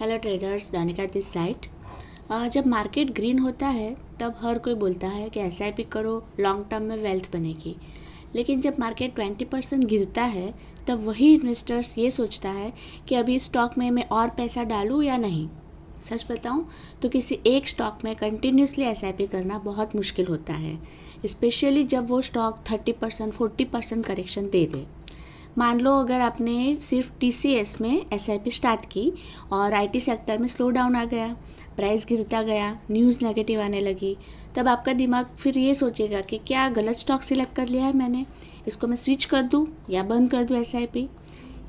Hello traders, Danika this side. जब market green होता है तब हर कोई बोलता है कि एसआईपी करो, लॉन्ग टर्म में वेल्थ बनेगी। लेकिन जब मार्केट 20% गिरता है तब वही इन्वेस्टर्स ये सोचता है कि अभी स्टॉक में मैं और पैसा डालूं या नहीं। सच बताऊं तो किसी एक स्टॉक में कंटिन्यूसली एसआईपी करना बहुत मुश्किल होता है, स्पेशली जब वो स्टॉक 30% 40% करेक्शन दे दे। मान लो अगर आपने सिर्फ टीसीएस में एसआईपी स्टार्ट की और आईटी सेक्टर में स्लो डाउन आ गया, प्राइस गिरता गया, न्यूज़ नेगेटिव आने लगी, तब आपका दिमाग फिर ये सोचेगा कि क्या गलत स्टॉक सिलेक्ट कर लिया है मैंने, इसको मैं स्विच कर दूं या बंद कर दूं एसआईपी।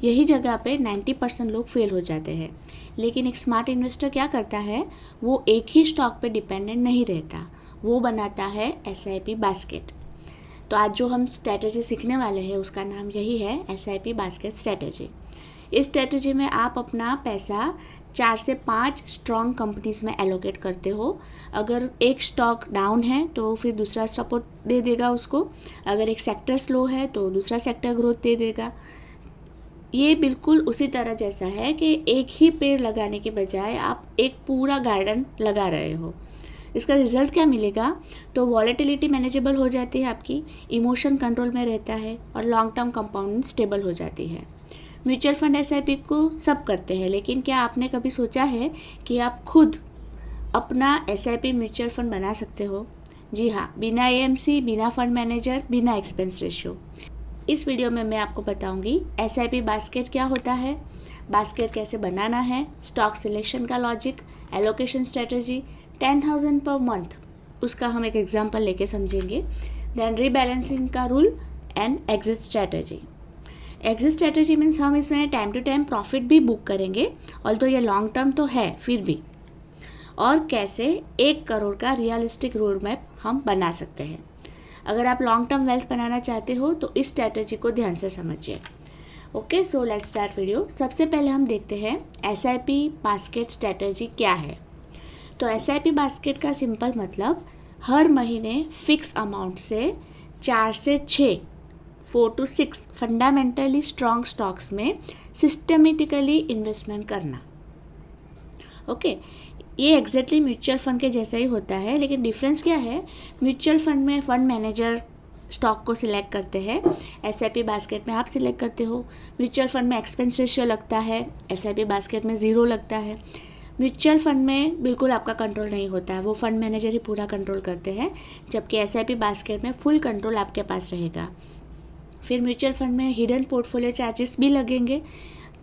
यही जगह पे 90% लोग फेल हो जाते हैं। लेकिन एक स्मार्ट इन्वेस्टर क्या करता है, वो एक ही स्टॉक पे डिपेंडेंट नहीं रहता, वो बनाता है एसआईपी बास्केट। तो आज जो हम स्ट्रैटेजी सीखने वाले हैं उसका नाम यही है एसआईपी बास्केट स्ट्रैटेजी। इस स्ट्रैटेजी में आप अपना पैसा 4 से 5 स्ट्रॉन्ग कंपनीज में एलोकेट करते हो। अगर एक स्टॉक डाउन है तो फिर दूसरा सपोर्ट दे देगा उसको, अगर एक सेक्टर स्लो है तो दूसरा सेक्टर ग्रोथ दे देगा। ये बिल्कुल उसी तरह जैसा है कि एक ही पेड़ लगाने के बजाय आप एक पूरा गार्डन लगा रहे हो। इसका रिजल्ट क्या मिलेगा, तो वॉलेटिलिटी मैनेजेबल हो जाती है आपकी, इमोशन कंट्रोल में रहता है और लॉन्ग टर्म कंपाउंडिंग स्टेबल हो जाती है। म्यूचुअल फंड एसआईपी को सब करते हैं, लेकिन क्या आपने कभी सोचा है कि आप खुद अपना एसआईपी म्यूचुअल फंड बना सकते हो? जी हाँ, बिना एएमसी, बिना फंड मैनेजर, बिना एक्सपेंस रेशियो। इस वीडियो में मैं आपको बताऊंगी एसआईपी बास्केट क्या होता है, बास्केट कैसे बनाना है, स्टॉक सिलेक्शन का logic, allocation strategy, 10,000 per month उसका हम एक एग्जांपल लेके समझेंगे, देन रीबैलेंसिंग का rule and exit strategy. Exit strategy means हम इसमें टाइम टू टाइम प्रॉफिट भी बुक करेंगे, और तो ये लॉन्ग टर्म तो है फिर भी, और कैसे 1 करोड़ का रियलिस्टिक रोड मैप हम बना सकते हैं। अगर आप लॉन्ग टर्म वेल्थ बनाना चाहते हो तो इस स्ट्रेटजी को ध्यान से समझिए। Okay, so let's start video. सबसे पहले हम देखते हैं एसआईपी बास्केट स्ट्रेटजी क्या है। तो एसआईपी बास्केट का सिंपल मतलब हर महीने फिक्स अमाउंट से 4 से 6 4 to 6 फंडामेंटली स्ट्रॉन्ग स्टॉक्स में सिस्टमेटिकली इन्वेस्टमेंट करना। ओके, ये एग्जैक्टली म्यूचुअल फंड के जैसा ही होता है, लेकिन डिफरेंस क्या है, म्यूचुअल फंड में फंड मैनेजर स्टॉक को सिलेक्ट करते हैं, एसआईपी बास्केट में आप सिलेक्ट करते हो। म्यूचुअल फंड में एक्सपेंस रेशियो लगता है, एसआईपी बास्केट में 0 लगता है। म्यूचुअल फंड में बिल्कुल आपका कंट्रोल नहीं होता है, वो फंड मैनेजर ही पूरा कंट्रोल करते हैं, जबकि एसआईपी बास्केट में फुल कंट्रोल आपके पास रहेगा। फिर म्यूचुअल फंड में हिडन पोर्टफोलियो चार्जेस भी लगेंगे,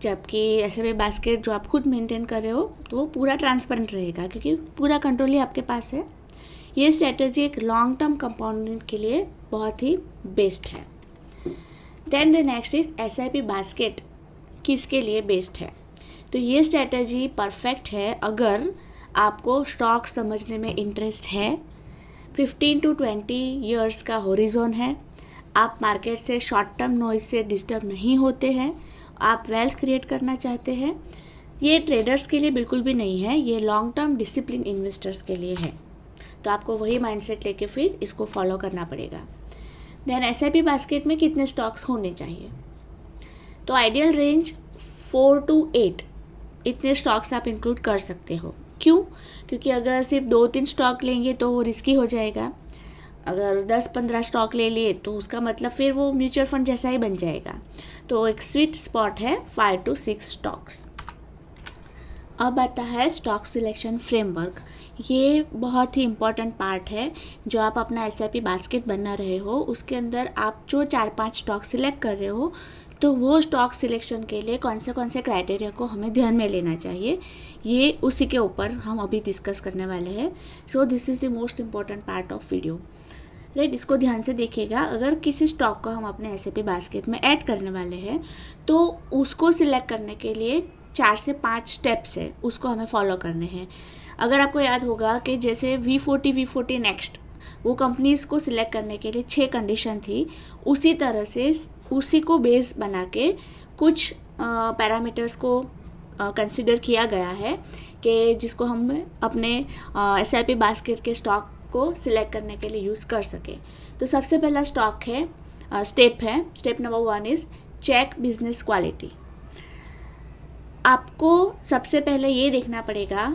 जबकि एसआईपी बास्केट जो आप खुद मेंटेन कर रहे हो तो वो पूरा ट्रांसपेरेंट रहेगा, क्योंकि पूरा कंट्रोल ही आपके पास है। ये स्ट्रेटजी एक लॉन्ग टर्म कंपाउंडिंग के लिए बहुत ही बेस्ट है। Then the next is SIP basket किसके लिए बेस्ट है। तो ये स्ट्रेटजी परफेक्ट है अगर आपको स्टॉक समझने में इंटरेस्ट है, 15 to 20 ईयर्स का होरिजोन है, आप मार्केट से शॉर्ट टर्म नॉइज से डिस्टर्ब नहीं होते हैं, आप वेल्थ क्रिएट करना चाहते हैं। ये ट्रेडर्स के लिए बिल्कुल भी नहीं है, ये लॉन्ग टर्म डिसिप्लिन इन्वेस्टर्स के लिए है। तो आपको वही माइंडसेट लेके फिर इसको फॉलो करना पड़ेगा। देन एसआईपी बास्केट में कितने स्टॉक्स होने चाहिए, तो आइडियल रेंज 4 to 8 इतने स्टॉक्स आप इंक्लूड कर सकते हो। क्यों? क्योंकि अगर सिर्फ 2-3 स्टॉक लेंगे तो वो रिस्की हो जाएगा। अगर 10-15 स्टॉक ले लिए तो उसका मतलब फिर वो म्यूचुअल फंड जैसा ही बन जाएगा। तो एक स्वीट स्पॉट है 5 to 6 स्टॉक्स। अब आता है स्टॉक सिलेक्शन फ्रेमवर्क। ये बहुत ही इम्पॉर्टेंट पार्ट है। जो आप अपना एसआईपी बास्केट बना रहे हो उसके अंदर आप जो 4-5 स्टॉक सिलेक्ट कर रहे हो, तो वो स्टॉक सिलेक्शन के लिए कौन से क्राइटेरिया को हमें ध्यान में लेना चाहिए, ये उसी के ऊपर हम अभी डिस्कस करने वाले हैं। So this is the most important part of video, right. इसको ध्यान से देखिएगा। अगर किसी स्टॉक को हम अपने एसआईपी बास्केट में ऐड करने वाले हैं तो उसको सिलेक्ट करने के लिए 4 से 5 स्टेप्स है, उसको हमें फॉलो करने हैं। अगर आपको याद होगा कि जैसे V40 नेक्स्ट, वो कंपनीज़ को सिलेक्ट करने के लिए 6 कंडीशन थी, उसी तरह से उसी को बेस बना के कुछ पैरामीटर्स को कंसिडर किया गया है कि जिसको हम अपने एसआईपी बास्केट के स्टॉक को सिलेक्ट करने के लिए यूज़ कर सके। तो सबसे पहला स्टॉक है, step number 1 is check business quality. आपको सबसे पहले ये देखना पड़ेगा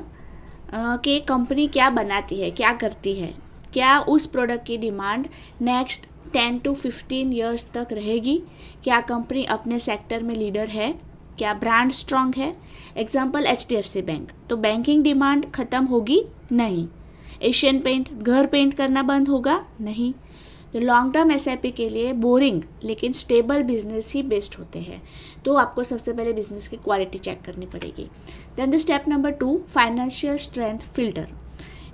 कि कंपनी क्या बनाती है, क्या करती है, क्या उस प्रोडक्ट की डिमांड नेक्स्ट 10 to 15 ईयर्स तक रहेगी, क्या कंपनी अपने सेक्टर में लीडर है, क्या ब्रांड स्ट्रांग है। एग्जांपल HDFC बैंक, तो बैंकिंग डिमांड ख़त्म होगी नहीं। एशियन पेंट, घर पेंट करना बंद होगा नहीं। तो लॉन्ग टर्म SIP के लिए बोरिंग लेकिन स्टेबल बिजनेस ही बेस्ट होते हैं। तो आपको सबसे पहले बिजनेस की क्वालिटी चेक करनी पड़ेगी। Then the step number 2, financial strength filter.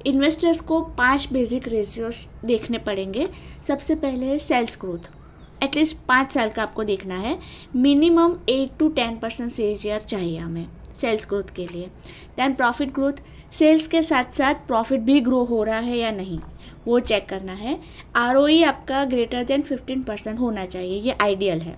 Investors को 5 बेसिक रेशियोज देखने पड़ेंगे। सबसे पहले सेल्स ग्रोथ, एटलीस्ट 5 साल का आपको देखना है। मिनिमम 8 to 10% CAGR चाहिए हमें सेल्स ग्रोथ के लिए। दैन प्रॉफिट ग्रोथ, सेल्स के साथ साथ प्रॉफिट भी ग्रो हो रहा है या नहीं, वो चेक करना है। ROE आपका ग्रेटर देन 15% होना चाहिए, ये आइडियल है।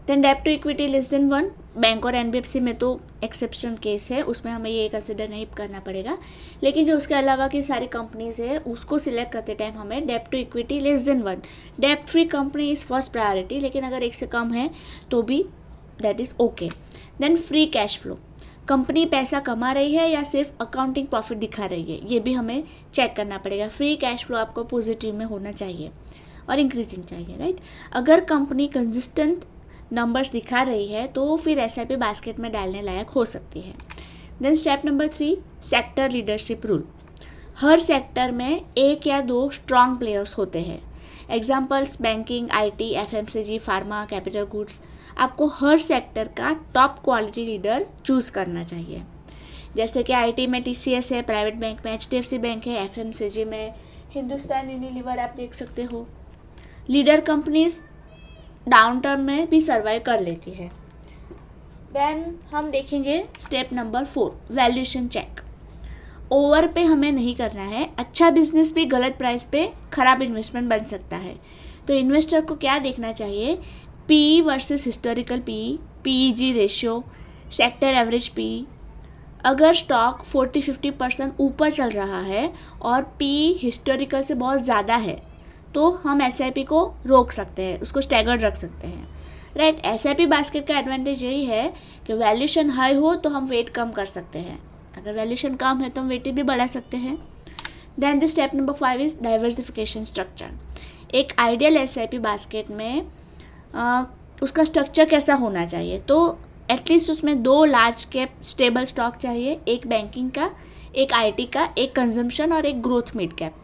देन डेब्ट to equity less than 1, bank और NBFC में तो एक्सेप्शन केस है, उसमें हमें ये कंसिडर नहीं करना पड़ेगा। लेकिन जो उसके अलावा की सारी कंपनीज है उसको सिलेक्ट करते टाइम हमें डेब्ट टू इक्विटी लेस देन 1, डेब्ट free company is first priority, लेकिन अगर 1 से कम है तो भी that is okay. Then free cash flow, company पैसा कमा रही है या सिर्फ अकाउंटिंग प्रॉफिट दिखा रही है, ये भी हमें चेक करना पड़ेगा। फ्री कैश फ्लो आपको पॉजिटिव में होना चाहिए और इंक्रीजिंग चाहिए, राइट। अगर कंपनी कंसिस्टेंट नंबर्स दिखा रही है तो फिर SIP बास्केट में डालने लायक हो सकती है। Then step number 3, sector leadership rule. हर सेक्टर में 1 या 2 स्ट्रॉन्ग प्लेयर्स होते हैं। Examples banking, IT, FMCG, pharma, capital goods. आपको हर सेक्टर का टॉप क्वालिटी लीडर चूज़ करना चाहिए। जैसे कि IT में TCS है, प्राइवेट बैंक में HDFC बैंक है, FMCG में हिंदुस्तान यूनिलीवर आप देख सकते हो। लीडर कंपनीज डाउन टर्म में भी सर्वाइव कर लेती है। देन हम देखेंगे step number 4, valuation check. Overpay हमें नहीं करना है। अच्छा बिजनेस भी गलत प्राइस पे खराब इन्वेस्टमेंट बन सकता है। तो इन्वेस्टर को क्या देखना चाहिए, PE versus historical PE, PEG ratio, sector average PE। अगर स्टॉक 40-50% ऊपर चल रहा है और PE हिस्टोरिकल से बहुत ज़्यादा है तो हम SIP को रोक सकते हैं, उसको स्टैगर्ड रख सकते हैं, राइट। SIP बास्केट का एडवांटेज यही है कि वैल्यूएशन हाई हो तो हम वेट कम कर सकते हैं, अगर वैल्यूएशन कम है तो हम वेट भी बढ़ा सकते हैं। Then the step number 5 is diversification structure. एक आइडियल SIP बास्केट में उसका स्ट्रक्चर कैसा होना चाहिए, तो एटलीस्ट उसमें 2 लार्ज कैप स्टेबल स्टॉक चाहिए, एक बैंकिंग का, एक IT का, एक कंजम्पशन और एक ग्रोथ मिड कैप।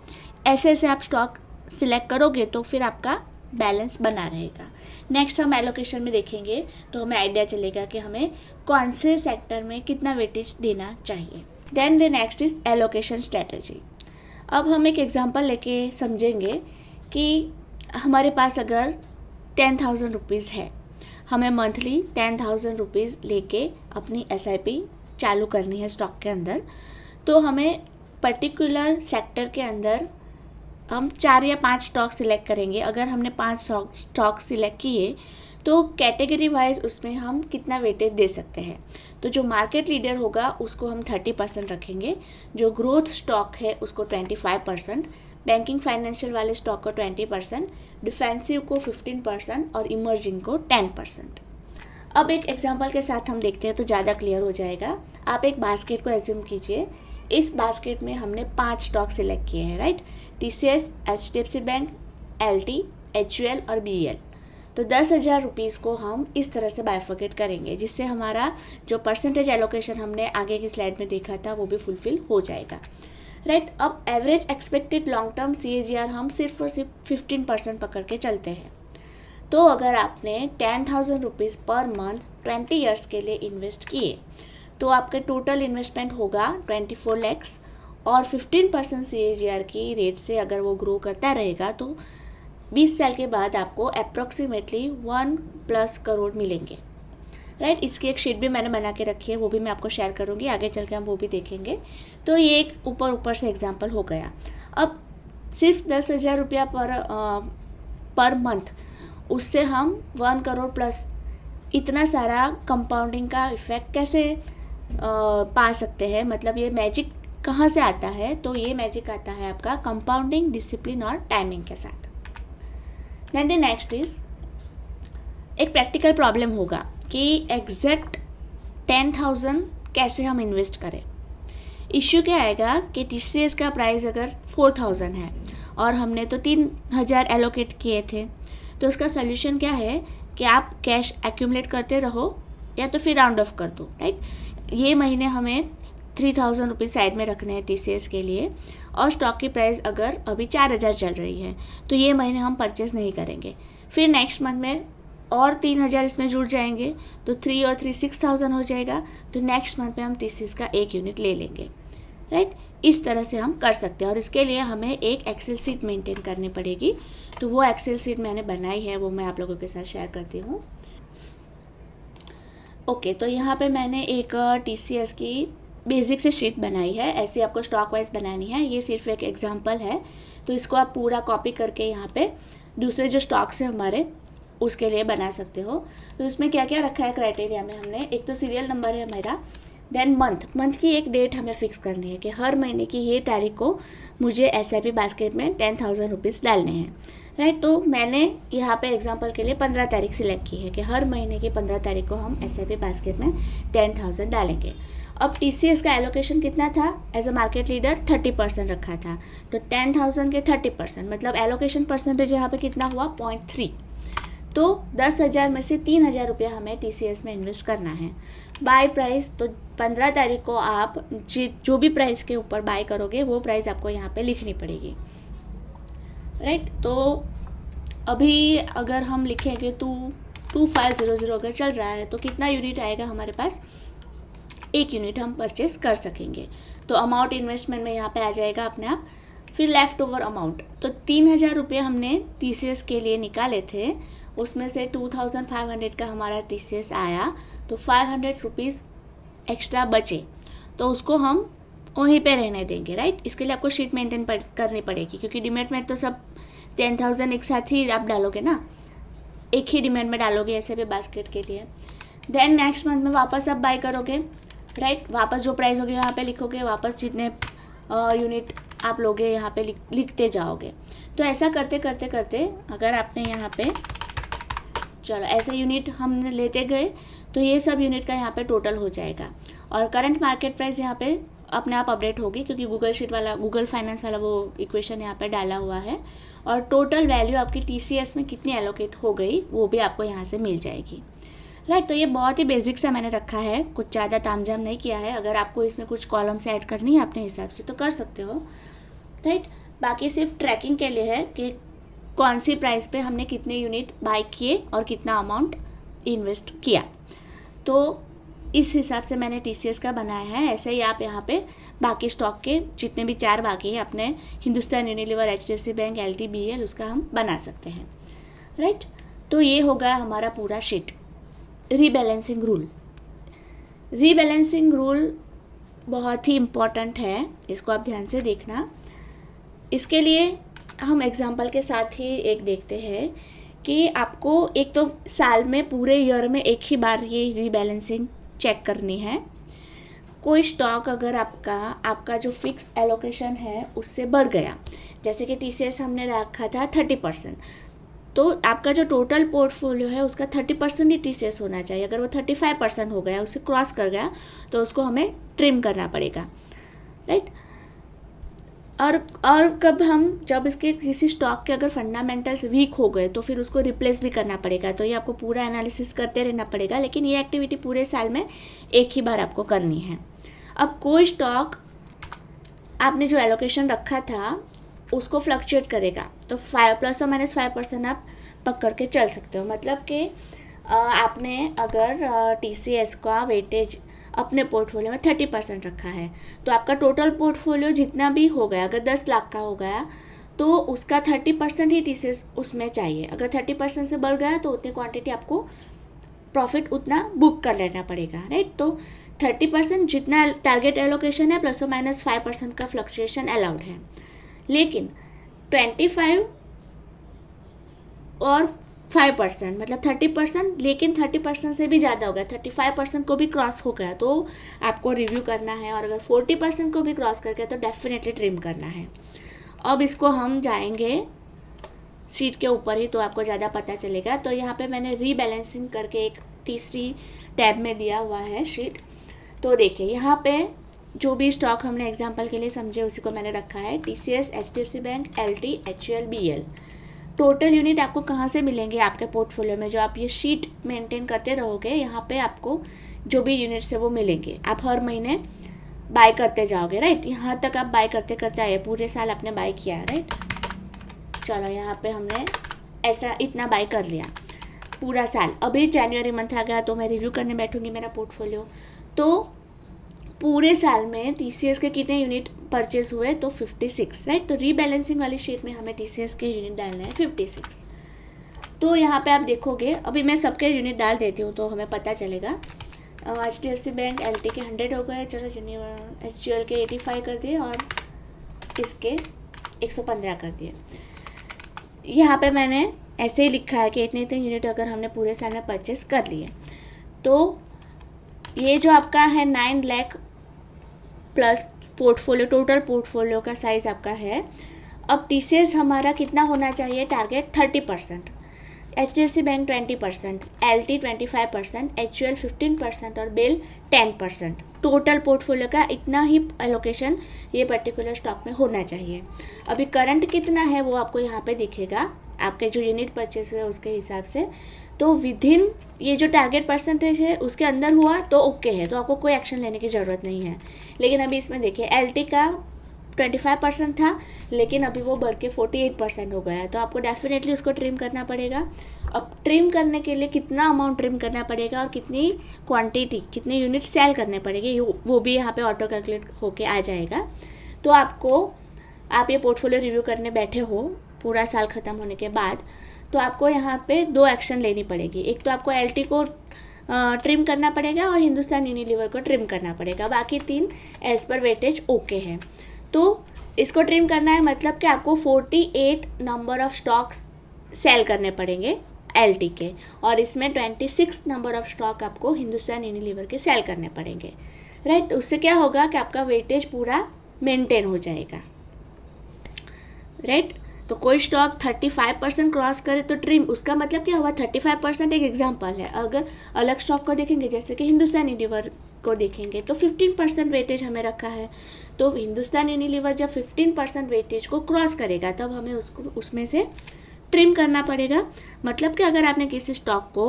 ऐसे आप स्टॉक सिलेक्ट करोगे तो फिर आपका बैलेंस बना रहेगा। नेक्स्ट हम एलोकेशन में देखेंगे तो हमें आइडिया चलेगा कि हमें कौन से सेक्टर में कितना वेटेज देना चाहिए। Then the next is allocation strategy. अब हम एक एग्जांपल लेके समझेंगे कि हमारे पास अगर 10,000 रुपीज़ है, हमें मंथली 10,000 रुपीज़ लेके अपनी SIP चालू करनी है स्टॉक के अंदर, तो हमें पर्टिकुलर सेक्टर के अंदर हम 4 या 5 स्टॉक सिलेक्ट करेंगे। अगर हमने 5 स्टॉक सिलेक्ट किए तो कैटेगरी वाइज उसमें हम कितना वेटेज दे सकते हैं। तो जो मार्केट लीडर होगा उसको हम 30% रखेंगे, जो ग्रोथ स्टॉक है उसको 25%, बैंकिंग फाइनेंशियल वाले स्टॉक को 20%, डिफेंसिव को 15% और इमर्जिंग को 10%। अब एक एग्जांपल के साथ हम देखते हैं तो ज़्यादा क्लियर हो जाएगा। आप एक बास्केट को एज्यूम कीजिए, इस बास्केट में हमने 5 स्टॉक सिलेक्ट किए हैं, right. TCS, HDFC bank, LT, HUL और BEL। तो 10,000 रुपीज़ को हम इस तरह से बाइफर्केट करेंगे जिससे हमारा जो परसेंटेज एलोकेशन हमने आगे की स्लाइड में देखा था वो भी फुलफिल हो जाएगा, राइट। अब average expected long term CAGR हम सिर्फ और सिर्फ 15% पकड़ के चलते हैं। तो अगर आपने 10,000 रुपीज़ पर मंथ 20 ईयर्स के लिए इन्वेस्ट किए तो आपका टोटल इन्वेस्टमेंट होगा 24 lakhs और 15% CAGR की रेट से अगर वो ग्रो करता रहेगा तो 20 साल के बाद आपको अप्रॉक्सीमेटली 1+ करोड़ मिलेंगे, राइट। इसकी एक शीट भी मैंने बना के रखी है, वो भी मैं आपको शेयर करूँगी, आगे चल के हम वो भी देखेंगे। तो ये एक ऊपर से एग्जाम्पल हो गया। अब सिर्फ 10,000 रुपया पर मंथ, उससे हम 1 करोड़ प्लस इतना सारा कंपाउंडिंग का इफेक्ट कैसे पा सकते हैं, मतलब ये मैजिक कहाँ से आता है, तो ये मैजिक आता है आपका कंपाउंडिंग, डिसिप्लिन और टाइमिंग के साथ। देन द नेक्स्ट इज एक प्रैक्टिकल प्रॉब्लम होगा कि एग्जैक्ट 10,000 कैसे हम इन्वेस्ट करें। इश्यू क्या आएगा कि TCS का प्राइस अगर 4,000 है और हमने तो 3,000 एलोकेट किए थे, तो उसका सोल्यूशन क्या है कि आप कैश एक्यूमुलेट करते रहो या तो फिर राउंड ऑफ कर दो, राइट। ये महीने हमें 3,000 रुपीज़ साइड में रखने हैं TCS के लिए, और स्टॉक की प्राइस अगर अभी 4,000 चल रही है तो ये महीने हम परचेज़ नहीं करेंगे। फिर नेक्स्ट मंथ में और 3,000 इसमें जुड़ जाएंगे, तो 3 और 3 6,000 हो जाएगा। तो नेक्स्ट मंथ में हम TCS का 1 यूनिट ले लेंगे, राइट। इस तरह से हम कर सकते हैं, और इसके लिए हमें एक एक्सेल शीट मेंटेन करनी पड़ेगी। तो वो एक्सेल शीट मैंने बनाई है, वो मैं आप लोगों के साथ शेयर करती हूँ। ओके, तो यहाँ पे मैंने एक TCS की बेसिक से शीट बनाई है। ऐसे आपको स्टॉक वाइज बनानी है, ये सिर्फ एक एग्जांपल है। तो इसको आप पूरा कॉपी करके यहाँ पे दूसरे जो स्टॉक्स है हमारे उसके लिए बना सकते हो। तो इसमें क्या क्या रखा है क्राइटेरिया में हमने, एक तो सीरियल नंबर है मेरा, देन मंथ की एक डेट हमें फिक्स करनी है कि हर महीने की ये तारीख को मुझे SIP बास्केट में 10,000 रुपीज़ डालने हैं, राइट। तो मैंने यहाँ पे एग्जांपल के लिए 15 तारीख सिलेक्ट की है कि हर महीने की 15 तारीख को हम SIP बास्केट में 10,000 डालेंगे। अब TCS का एलोकेशन कितना था, एज अ मार्केट लीडर 30% रखा था, तो 10,000 के 30% मतलब एलोकेशन परसेंटेज यहाँ पे कितना हुआ 0.3। तो 10,000 में से 3,000 रुपया हमें TCS में इन्वेस्ट करना है। बाय प्राइस, तो 15 तारीख को आप जो भी प्राइस के ऊपर बाय करोगे वो प्राइस आपको यहाँ पे लिखनी पड़ेगी, राइट। तो अभी अगर हम लिखेंगे तो 2500 अगर चल रहा है तो कितना यूनिट आएगा हमारे पास, 1 यूनिट हम परचेस कर सकेंगे। तो अमाउंट इन्वेस्टमेंट में यहाँ पे आ जाएगा अपने आप। फिर लेफ्ट ओवर अमाउंट, तो 3,000 रुपये हमने TCS के लिए निकाले थे, उसमें से 2,500 का हमारा TCS आया, तो 500 रुपीज़ एक्स्ट्रा बचे, तो उसको हम वहीं पे रहने देंगे, राइट। इसके लिए आपको शीट मेंटेन करनी पड़ेगी, क्योंकि डीमैट में तो सब 10,000 एक साथ ही आप डालोगे ना, एक ही डीमैट में डालोगे SIP बास्केट के लिए। देन नेक्स्ट मंथ में वापस आप बाय करोगे, राइट। वापस जो प्राइस होगी यहाँ पे लिखोगे, वापस जितने यूनिट आप लोगे यहाँ पे लिखते जाओगे। तो ऐसा करते करते करते अगर आपने यहाँ पे, चलो ऐसे यूनिट हमने लेते गए तो ये सब यूनिट का यहाँ पे टोटल हो जाएगा, और करंट मार्केट प्राइस यहाँ पे अपने आप अपडेट होगी, क्योंकि गूगल फाइनेंस वाला वो इक्वेशन यहाँ पे डाला हुआ है, और टोटल वैल्यू आपकी TCS में कितनी एलोकेट हो गई वो भी आपको यहाँ से मिल जाएगी, राइट। तो ये बहुत ही बेसिक सा मैंने रखा है, कुछ ज़्यादा तामझाम नहीं किया है। अगर आपको इसमें कुछ कॉलम्स ऐड करनी है अपने हिसाब से तो कर सकते हो, राइट। बाकी सिर्फ ट्रैकिंग के लिए है कि कौन सी प्राइस पे हमने कितने यूनिट बाय किए और कितना अमाउंट इन्वेस्ट किया। तो इस हिसाब से मैंने TCS का बनाया है। ऐसे ही आप यहाँ पे बाकी स्टॉक के जितने भी 4 बाकी हैं अपने Hindustan Unilever, HDFC bank, LTBL, उसका हम बना सकते हैं, राइट। तो ये होगा हमारा पूरा शीट। रीबैलेंसिंग रूल बहुत ही इम्पॉर्टेंट है, इसको आप ध्यान से देखना। इसके लिए हम एग्जाम्पल के साथ ही एक देखते हैं कि आपको एक तो साल में पूरे ईयर में एक ही बार ये रीबैलेंसिंग चेक करनी है। कोई स्टॉक अगर आपका जो फिक्स एलोकेशन है उससे बढ़ गया, जैसे कि TCS हमने रखा था 30%, तो आपका जो टोटल पोर्टफोलियो है उसका 30% ही TCS होना चाहिए। अगर वो 35% हो गया, उससे क्रॉस कर गया, तो उसको हमें ट्रिम करना पड़ेगा, राइट। और जब इसके किसी स्टॉक के अगर फंडामेंटल्स वीक हो गए तो फिर उसको रिप्लेस भी करना पड़ेगा। तो ये आपको पूरा एनालिसिस करते रहना पड़ेगा, लेकिन ये एक्टिविटी पूरे साल में एक ही बार आपको करनी है। अब कोई स्टॉक आपने जो एलोकेशन रखा था उसको फ्लक्चुएट करेगा, तो ±5% आप पकड़ के चल सकते हो। मतलब कि आपने अगर TCS का वेटेज अपने पोर्टफोलियो में 30% रखा है, तो आपका टोटल पोर्टफोलियो जितना भी हो गया, अगर 10 लाख का हो गया तो उसका 30% ही TCS उसमें चाहिए। अगर 30% से बढ़ गया तो उतनी क्वांटिटी आपको प्रॉफिट उतना बुक कर लेना पड़ेगा, राइट। तो 30% जितना टारगेट एलोकेशन है ±5% का फ्लक्चुएशन अलाउड है, लेकिन 25 और 5% मतलब 30%, लेकिन 30% से भी ज़्यादा हो गया, 35% को भी क्रॉस हो गया तो आपको रिव्यू करना है, और अगर 40% को भी क्रॉस कर गया तो डेफिनेटली ट्रिम करना है। अब इसको हम जाएंगे शीट के ऊपर ही तो आपको ज़्यादा पता चलेगा। तो यहाँ पे मैंने रीबैलेंसिंग करके एक तीसरी टैब में दिया हुआ है शीट। तो देखिए यहाँ पे जो भी स्टॉक हमने एग्जांपल के लिए समझे उसी को मैंने रखा है, TCS, HDFC bank, LT, HUL, BL। Total unit आपको कहाँ से मिलेंगे आपके पोर्टफोलियो में, जो आप ये शीट मेंटेन करते रहोगे यहाँ पे आपको जो भी यूनिट्स है वो मिलेंगे। आप हर महीने बाय करते जाओगे, राइट। यहाँ तक आप बाय करते करते आए, पूरे साल आपने बाय किया, राइट। चलो यहाँ पे हमने ऐसा इतना बाय कर लिया पूरा साल। अभी जनवरी मंथ आ गया तो मैं रिव्यू करने बैठूंगी मेरा पोर्टफोलियो। तो पूरे साल में TCS के कितने यूनिट परचेस हुए, तो 56, राइट। तो रीबैलेंसिंग वाली शीट में हमें TCS के यूनिट डालने हैं 56। तो यहाँ पे आप देखोगे, अभी मैं सबके यूनिट डाल देती हूँ तो हमें पता चलेगा। HDFC बैंक LT के 100 हो गए, चलो HUL के 85 कर दिए और इसके 115 कर दिए। यहाँ पे मैंने ऐसे ही लिखा है कि इतने इतने यूनिट अगर हमने पूरे साल में परचेस कर लिए, तो ये जो आपका है 9 lakh plus portfolio, total portfolio का साइज़ आपका है। अब TCS हमारा कितना होना चाहिए target, 30%, HDFC bank 20%, LT 25%, HUL 15% और BEL 10%। टोटल पोर्टफोलियो का इतना ही एलोकेशन ये पर्टिकुलर स्टॉक में होना चाहिए। अभी करंट कितना है वो आपको यहाँ पे दिखेगा, आपके जो यूनिट परचेस हुए उसके हिसाब से। तो विदिन ये जो टारगेट परसेंटेज है उसके अंदर हुआ तो ओके है, तो आपको कोई एक्शन लेने की ज़रूरत नहीं है। लेकिन अभी इसमें देखिए LT का 25% था, लेकिन अभी वो बढ़ के 48% हो गया है, तो आपको डेफिनेटली उसको ट्रिम करना पड़ेगा। अब ट्रिम करने के लिए कितना अमाउंट ट्रिम करना पड़ेगा और कितनी क्वांटिटी, कितने यूनिट सेल करने पड़ेंगे, वो भी यहाँ पे ऑटो कैलकुलेट होके आ जाएगा। तो आप ये पोर्टफोलियो रिव्यू करने बैठे हो पूरा साल ख़त्म होने के बाद, तो आपको यहाँ पे 2 एक्शन लेनी पड़ेगी। एक तो आपको LT को ट्रिम करना पड़ेगा और हिंदुस्तान यूनिलीवर को ट्रिम करना पड़ेगा, बाकी 3 एज पर वेटेज ओके है। तो इसको ट्रिम करना है मतलब कि आपको 48 नंबर ऑफ स्टॉक्स सेल करने पड़ेंगे LT के, और इसमें 26 नंबर ऑफ स्टॉक आपको हिंदुस्तान यूनिलीवर के सेल करने पड़ेंगे, राइट। उससे क्या होगा कि आपका वेटेज पूरा मेंटेन हो जाएगा, राइट। तो कोई स्टॉक 35% क्रॉस करे तो ट्रिम, उसका मतलब क्या हुआ, 35% एक एग्जांपल है। अगर अलग स्टॉक को देखेंगे जैसे कि हिंदुस्तान यूनिलीवर को देखेंगे तो 15% वेटेज हमें रखा है। तो हिंदुस्तान यूनिलीवर जब 15% वेटेज को क्रॉस करेगा तब हमें उसमें से ट्रिम करना पड़ेगा। मतलब कि अगर आपने किसी स्टॉक को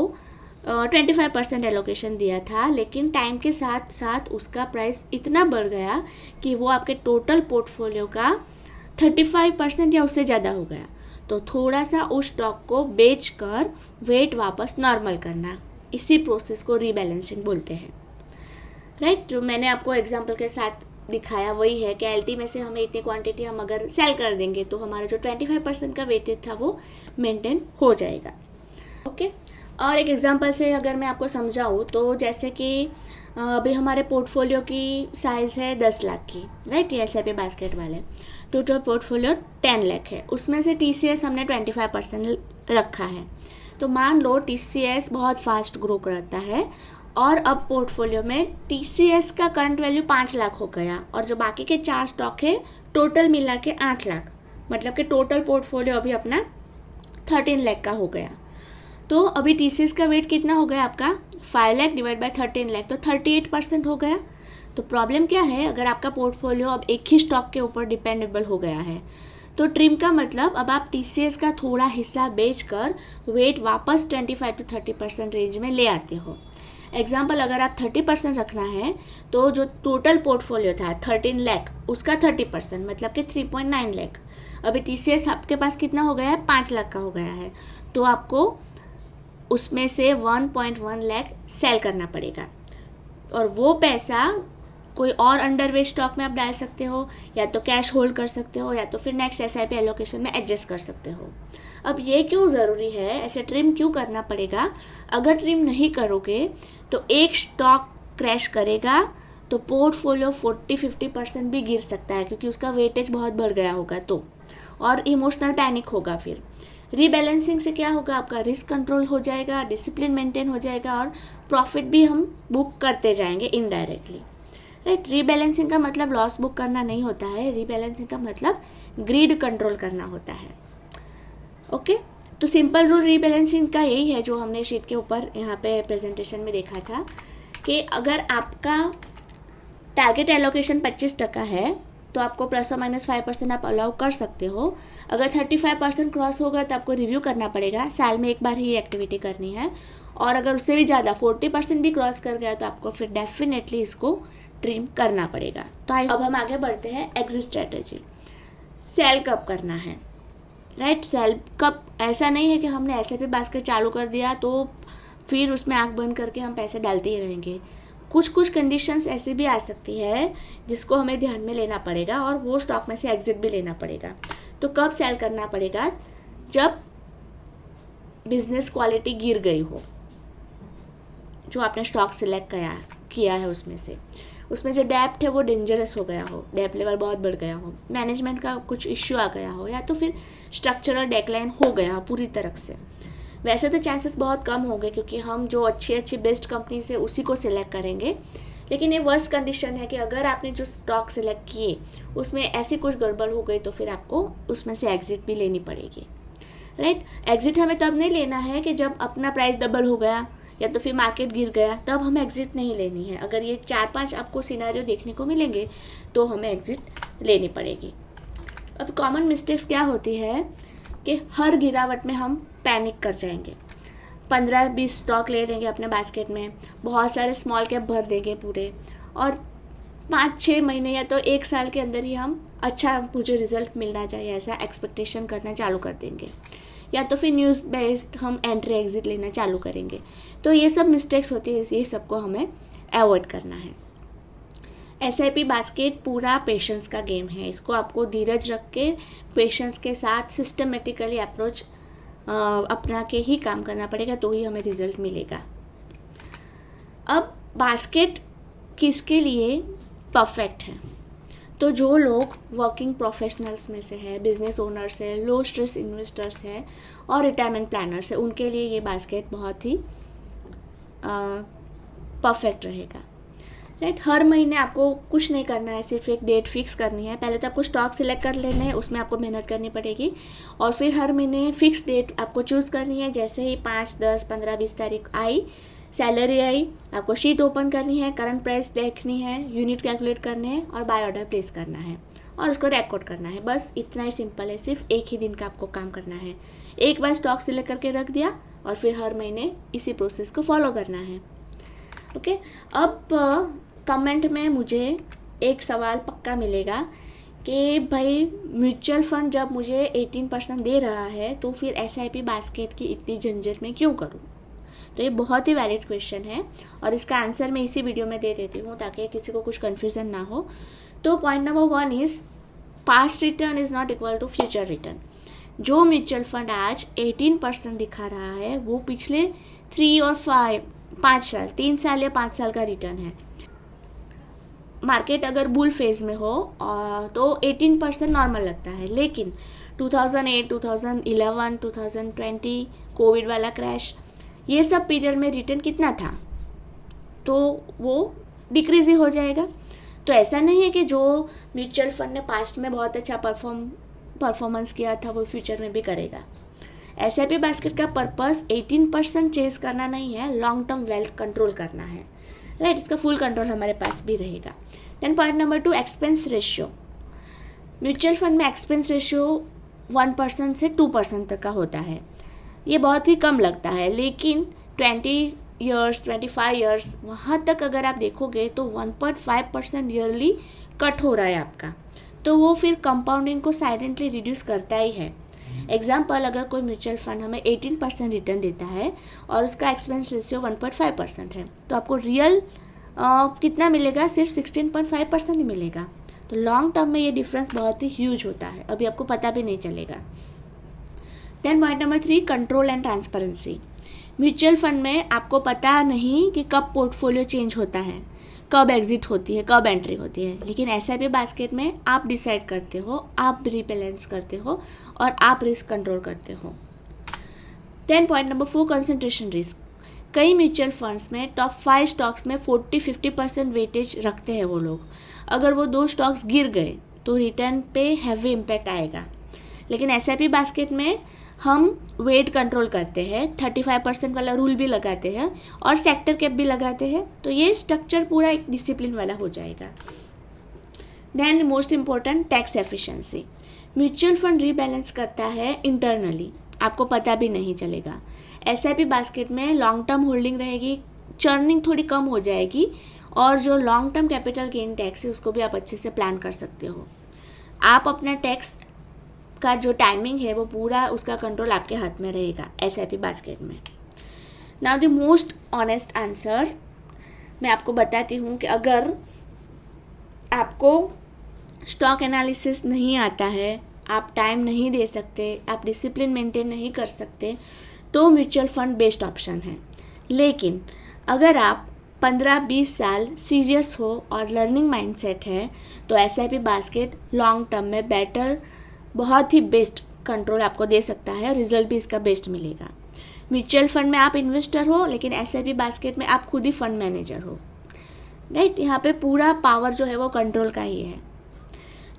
25% एलोकेशन दिया था, लेकिन टाइम के साथ साथ उसका प्राइस इतना बढ़ गया कि वो आपके टोटल पोर्टफोलियो का 35% या उससे ज़्यादा हो गया, तो थोड़ा सा उस स्टॉक को बेचकर वेट वापस नॉर्मल करना, इसी प्रोसेस को रीबैलेंसिंग बोलते हैं, राइट। जो मैंने आपको एग्जांपल के साथ दिखाया वही है कि LT में से हमें इतनी क्वांटिटी हम अगर सेल कर देंगे तो हमारा जो 25% का वेटेज था वो मेंटेन हो जाएगा, ओके। और एक एग्जांपल से अगर मैं आपको समझाऊँ तो जैसे कि अभी हमारे पोर्टफोलियो की साइज़ है 10 लाख की, राइट। ये SIP बास्केट वाले टोटल पोर्टफोलियो 10 लाख है, उसमें से TCS हमने 25% रखा है। तो मान लो TCS बहुत फास्ट ग्रो करता है और अब पोर्टफोलियो में TCS का करंट वैल्यू 5 लाख हो गया और जो बाकी के 4 स्टॉक है टोटल मिला के 8 लाख, मतलब कि टोटल पोर्टफोलियो अभी अपना 13 लाख का हो गया। तो अभी TCS का वेट कितना हो गया आपका, 5 लाख डिवाइड बाय 13 लाख, तो 38% हो गया। तो प्रॉब्लम क्या है, अगर आपका पोर्टफोलियो अब एक ही स्टॉक के ऊपर डिपेंडेबल हो गया है तो ट्रिम का मतलब अब आप TCS का थोड़ा हिस्सा बेचकर वेट वापस 25 to 30% रेंज में ले आते हो। एग्जाम्पल, अगर आप 30% रखना है तो जो टोटल पोर्टफोलियो था 13 लाख, उसका 30% मतलब कि 3.9 लाख। अभी TCS आपके पास कितना हो गया है, 5 लाख का हो गया है, तो आपको उसमें से 1.1 लाख सेल करना पड़ेगा और वो पैसा कोई और अंडरवेट स्टॉक में आप डाल सकते हो, या तो कैश होल्ड कर सकते हो, या तो फिर नेक्स्ट SIP एलोकेशन में एडजस्ट कर सकते हो। अब ये क्यों ज़रूरी है, ऐसे ट्रिम क्यों करना पड़ेगा, अगर ट्रिम नहीं करोगे तो एक स्टॉक क्रैश करेगा तो पोर्टफोलियो 40-50% भी गिर सकता है क्योंकि उसका वेटेज बहुत बढ़ गया होगा, तो और इमोशनल पैनिक होगा। फिर रीबैलेंसिंग से क्या होगा, आपका रिस्क कंट्रोल हो जाएगा, डिसिप्लिन मेंटेन हो जाएगा और प्रॉफिट भी हम बुक करते जाएंगे इनडायरेक्टली, राइट। रीबैलेंसिंग का मतलब लॉस बुक करना नहीं होता है, रीबैलेंसिंग का मतलब ग्रीड कंट्रोल करना होता है, ओके। तो सिंपल रूल रीबैलेंसिंग का यही है जो हमने शीट के ऊपर यहाँ पे प्रेजेंटेशन में देखा था कि अगर आपका टारगेट एलोकेशन 25% है तो आपको ±5% आप अलाउ कर सकते हो। अगर 35% क्रॉस होगा तो आपको रिव्यू करना पड़ेगा, साल में एक बार ही एक्टिविटी करनी है। और अगर उससे भी ज़्यादा 40% भी क्रॉस कर गया तो आपको फिर डेफिनेटली इसको ट्रिम करना पड़ेगा। तो अब हम आगे बढ़ते हैं एग्जिट स्ट्रेटेजी। सेल कब करना है, राइट? सेल कब, ऐसा नहीं है कि हमने एसआईपी बास्केट चालू कर दिया तो फिर उसमें आंख बंद करके हम पैसे डालते ही रहेंगे। कुछ कंडीशंस ऐसी भी आ सकती है जिसको हमें ध्यान में लेना पड़ेगा और वो स्टॉक में से एग्जिट भी लेना पड़ेगा। तो कब सेल करना पड़ेगा? जब बिजनेस क्वालिटी गिर गई हो, जो आपने स्टॉक सिलेक्ट किया है उसमें जो डेप्ट है वो डेंजरस हो गया हो, डेप्ट लेवल बहुत बढ़ गया हो, मैनेजमेंट का कुछ इश्यू आ गया हो, या तो फिर स्ट्रक्चरल डेक्लाइन हो गया हो पूरी तरह से। वैसे तो चांसेस बहुत कम होंगे क्योंकि हम जो अच्छी बेस्ट कंपनी से उसी को सिलेक्ट करेंगे, लेकिन ये वर्स्ट कंडीशन है कि अगर आपने जो स्टॉक सिलेक्ट किए उसमें ऐसी कुछ गड़बड़ हो गई तो फिर आपको उसमें से एग्जिट भी लेनी पड़ेगी, राइट? एग्जिट हमें तब नहीं लेना है कि जब अपना प्राइस डबल हो गया या तो फिर मार्केट गिर गया, तब हमें एग्जिट नहीं लेनी है। अगर ये 4-5 आपको सिनेरियो देखने को मिलेंगे तो हमें एग्जिट लेनी पड़ेगी। अब कॉमन मिस्टेक्स क्या होती है कि हर गिरावट में हम पैनिक कर जाएंगे, 15-20 स्टॉक ले लेंगे अपने बास्केट में, बहुत सारे स्मॉल कैप भर देंगे पूरे, और 5-6 महीने या तो 1 साल के अंदर ही हम अच्छा मुझे रिजल्ट मिलना चाहिए ऐसा एक्सपेक्टेशन करना चालू कर देंगे, या तो फिर न्यूज़ बेस्ड हम एंट्री एग्जिट लेना चालू करेंगे। तो ये सब मिस्टेक्स होती है, ये सबको हमें अवॉइड करना है। एसआईपी बास्केट पूरा पेशेंस का गेम है, इसको आपको धीरज रख के पेशेंस के साथ सिस्टमेटिकली अप्रोच अपना के ही काम करना पड़ेगा, तो ही हमें रिजल्ट मिलेगा। अब बास्केट किसके लिए परफेक्ट है? तो जो लोग वर्किंग प्रोफेशनल्स में से है, बिजनेस ओनर्स है, लो स्ट्रेस इन्वेस्टर्स है और रिटायरमेंट प्लानर्स है, उनके लिए ये बास्केट बहुत ही परफेक्ट रहेगा, राइट? हर महीने आपको कुछ नहीं करना है, सिर्फ एक डेट फिक्स करनी है। पहले तो आपको स्टॉक सिलेक्ट कर लेने हैं, उसमें आपको मेहनत करनी पड़ेगी, और फिर हर महीने फिक्स डेट आपको चूज़ करनी है। जैसे ही 5, 10, 15, 20 तारीख आई, सैलरी आई, आपको शीट ओपन करनी है, करंट प्राइस देखनी है, यूनिट कैलकुलेट करने हैं और बाय ऑर्डर प्लेस करना है और उसको रिकॉर्ड करना है। बस इतना ही सिंपल है, सिर्फ एक ही दिन का आपको काम करना है। एक बार स्टॉक सिलेक्ट करके रख दिया और फिर हर महीने इसी प्रोसेस को फॉलो करना है, ओके? अब कमेंट में मुझे एक सवाल पक्का मिलेगा कि भाई म्यूचुअल फंड जब मुझे 18% दे रहा है तो फिर एसआईपी बास्केट की इतनी झंझट में क्यों करूं? तो ये बहुत ही वैलिड क्वेश्चन है और इसका आंसर मैं इसी वीडियो में दे देती हूँ ताकि किसी को कुछ कन्फ्यूज़न ना हो। तो point number 1 is past return is not equal to future return. जो म्यूचुअल फंड आज 18% दिखा रहा है वो पिछले 3 और 5 साल, 3 साल या 5 साल का रिटर्न है। मार्केट अगर बुल फेज में हो तो 18% नॉर्मल लगता है, लेकिन 2008, 2011, 2020 कोविड वाला क्रैश, ये सब पीरियड में रिटर्न कितना था? तो वो डिक्रीज ही हो जाएगा। तो ऐसा नहीं है कि जो म्यूचुअल फंड ने पास्ट में बहुत अच्छा परफॉर्मेंस किया था वो फ्यूचर में भी करेगा। एसआईपी बास्केट का पर्पस 18% चेज करना नहीं है, लॉन्ग टर्म वेल्थ कंट्रोल करना है, राइट? इसका फुल कंट्रोल हमारे पास भी रहेगा। Then point number 2, expense ratio. Mutual fund में एक्सपेंस रेशियो 1% से 2% तक का होता है। ये बहुत ही कम लगता है, लेकिन 20 ईयर्स 25 ईयर्स वहाँ तक अगर आप देखोगे तो 1.5% ईयरली कट हो रहा है आपका, तो वो फिर कंपाउंडिंग को साइलेंटली रिड्यूस करता ही है। एग्जाम्पल, अगर कोई म्यूचुअल फंड हमें 18% रिटर्न देता है और उसका एक्सपेंस रेशियो 1.5% है, तो आपको रियल कितना मिलेगा? सिर्फ 16.5% ही मिलेगा। तो लॉन्ग टर्म में ये डिफरेंस बहुत ही ह्यूज होता है, अभी आपको पता भी नहीं चलेगा। Then point number 3, control and transparency. Mutual fund में आपको पता नहीं कि कब पोर्टफोलियो चेंज होता है, कब एग्जिट होती है, कब एंट्री होती है, लेकिन एसआईपी बास्केट में आप डिसाइड करते हो, आप रीबैलेंस करते हो और आप रिस्क कंट्रोल करते हो। Then point number 4, concentration risk. कई म्यूचुअल फंड्स में टॉप 5 स्टॉक्स में 40-50% वेटेज रखते हैं वो लोग। अगर वो 2 स्टॉक्स गिर गए तो रिटर्न पे हैवी इम्पैक्ट आएगा, लेकिन एसआईपी बास्केट में हम वेट कंट्रोल करते हैं, 35% वाला रूल भी लगाते हैं और सेक्टर कैप भी लगाते हैं, तो ये स्ट्रक्चर पूरा एक डिसिप्लिन वाला हो जाएगा। Then most important tax efficiency. Mutual fund rebalance करता है इंटरनली, आपको पता भी नहीं चलेगा। एसआईपी बास्केट में लॉन्ग टर्म होल्डिंग रहेगी, चर्निंग थोड़ी कम हो जाएगी और जो long term capital gain tax है उसको भी आप अच्छे से प्लान कर सकते हो। आप अपना टैक्स का जो टाइमिंग है वो पूरा उसका कंट्रोल आपके हाथ में रहेगा एसआईपी बास्केट में। Now the most honest answer मैं आपको बताती हूँ कि अगर आपको स्टॉक एनालिसिस नहीं आता है, आप टाइम नहीं दे सकते, आप डिसिप्लिन मेंटेन नहीं कर सकते, तो म्यूचुअल फंड बेस्ट ऑप्शन है। लेकिन अगर आप 15-20 साल सीरियस हो और लर्निंग माइंडसेट है तो एसआईपी बास्केट लॉन्ग टर्म में बेटर, बहुत ही बेस्ट कंट्रोल आपको दे सकता है, रिजल्ट भी इसका बेस्ट मिलेगा। म्यूचुअल फंड में आप इन्वेस्टर हो, लेकिन एसआईपी बास्केट में आप खुद ही फंड मैनेजर हो, राइट। यहाँ पे पूरा पावर जो है वो कंट्रोल का ही है।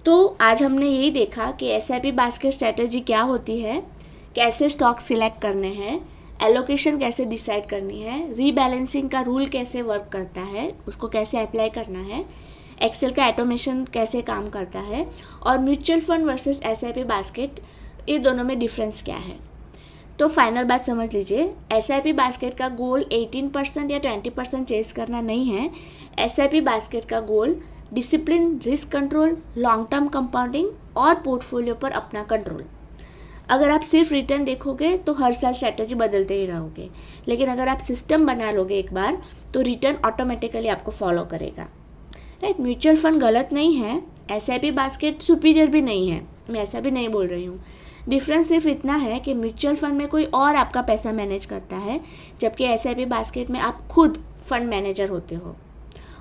तो आज हमने यही देखा कि एसआईपी बास्केट स्ट्रेटेजी क्या होती है, कैसे स्टॉक सिलेक्ट करने हैं, एलोकेशन कैसे डिसाइड करनी है, रीबैलेंसिंग का रूल कैसे वर्क करता है, उसको कैसे अप्लाई करना है, एक्सेल का ऑटोमेशन कैसे काम करता है, और mutual fund versus SIP basket, ये दोनों में डिफरेंस क्या है। तो फाइनल बात समझ लीजिए, एसआईपी बास्केट का गोल 18% या 20% चेस करना नहीं है। एसआईपी बास्केट का goal discipline, risk control, long term compounding और पोर्टफोलियो पर अपना कंट्रोल। अगर आप सिर्फ रिटर्न देखोगे तो हर साल स्ट्रैटेजी बदलते ही रहोगे, लेकिन अगर आप सिस्टम बना लोगे एक बार तो रिटर्न ऑटोमेटिकली आपको फॉलो करेगा, राइट। म्यूचुअल फंड गलत नहीं है, एसआईपी बास्केट सुपीरियर भी नहीं है, मैं ऐसा भी नहीं बोल रही हूँ। डिफरेंस सिर्फ इतना है कि म्यूचुअल फंड में कोई और आपका पैसा मैनेज करता है, जबकि एसआईपी बास्केट में आप खुद फंड मैनेजर होते हो।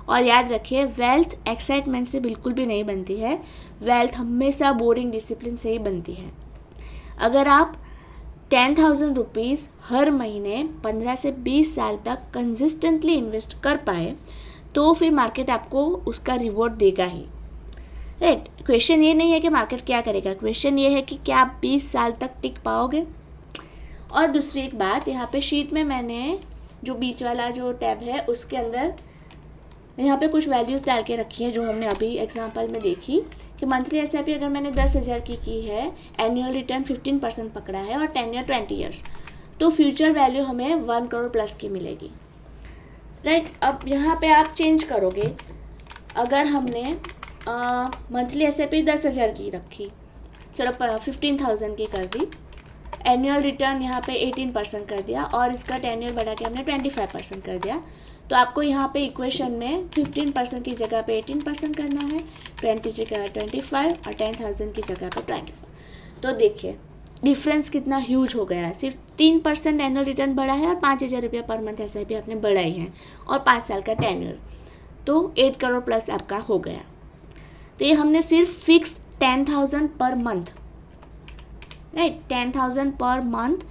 और याद रखिए, वेल्थ एक्साइटमेंट से बिल्कुल भी नहीं बनती है, वेल्थ हमेशा बोरिंग डिसिप्लिन से ही बनती है। अगर आप 10,000 रुपीज़ हर महीने 15 से 20 साल तक कंसिस्टेंटली इन्वेस्ट कर पाए तो फिर मार्केट आपको उसका रिवॉर्ड देगा ही, राइट। क्वेश्चन ये नहीं है कि मार्केट क्या करेगा, क्वेश्चन ये है कि क्या आप 20 साल तक टिक पाओगे। और दूसरी एक बात, यहाँ पे शीट में मैंने जो बीच वाला जो टैब है उसके अंदर यहाँ पे कुछ वैल्यूज़ डाल के रखी है जो हमने अभी एग्जांपल में देखी कि मंथली एसआईपी अगर मैंने 10,000 की है, एनुअल रिटर्न 15% पकड़ा है और 10 या 20 ईयर्स, तो फ्यूचर वैल्यू हमें 1 करोड़ प्लस की मिलेगी, राइट। अब यहाँ पे आप चेंज करोगे, अगर हमने मंथली एसआईपी 10,000 की रखी, चलो 15,000 की कर दी, एनुअल रिटर्न यहाँ पे 18% कर दिया और इसका 10 ईयर बढ़ा के हमने 25% कर दिया, तो आपको यहाँ पे इक्वेशन में 15% की जगह पे 18% करना है, 20 की जगह 25 और 10,000 की जगह पे 25। तो देखिए डिफरेंस कितना ह्यूज हो गया है, सिर्फ 3% एनुअल रिटर्न बढ़ा है और 5,000 रुपया पर मंथ एसआईपी आपने बढ़ाई है और 5 साल का टेन्योर, तो 8 करोड़ प्लस आपका हो गया। तो ये हमने सिर्फ fix 10,000 per month, right, 10,000 per month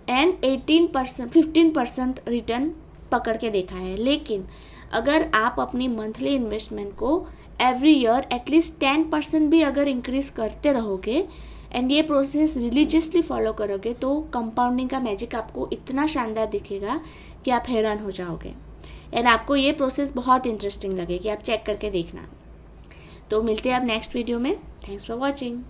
and 15% return पकड़ के देखा है। लेकिन अगर आप अपनी मंथली इन्वेस्टमेंट को एवरी ईयर एटलीस्ट 10% भी अगर इंक्रीज करते रहोगे एंड ये प्रोसेस रिलीजियसली फॉलो करोगे तो कंपाउंडिंग का मैजिक आपको इतना शानदार दिखेगा कि आप हैरान हो जाओगे एंड आपको ये प्रोसेस बहुत इंटरेस्टिंग लगेगी, आप चेक करके देखना। तो मिलते हैं आप नेक्स्ट वीडियो में। Thanks for watching.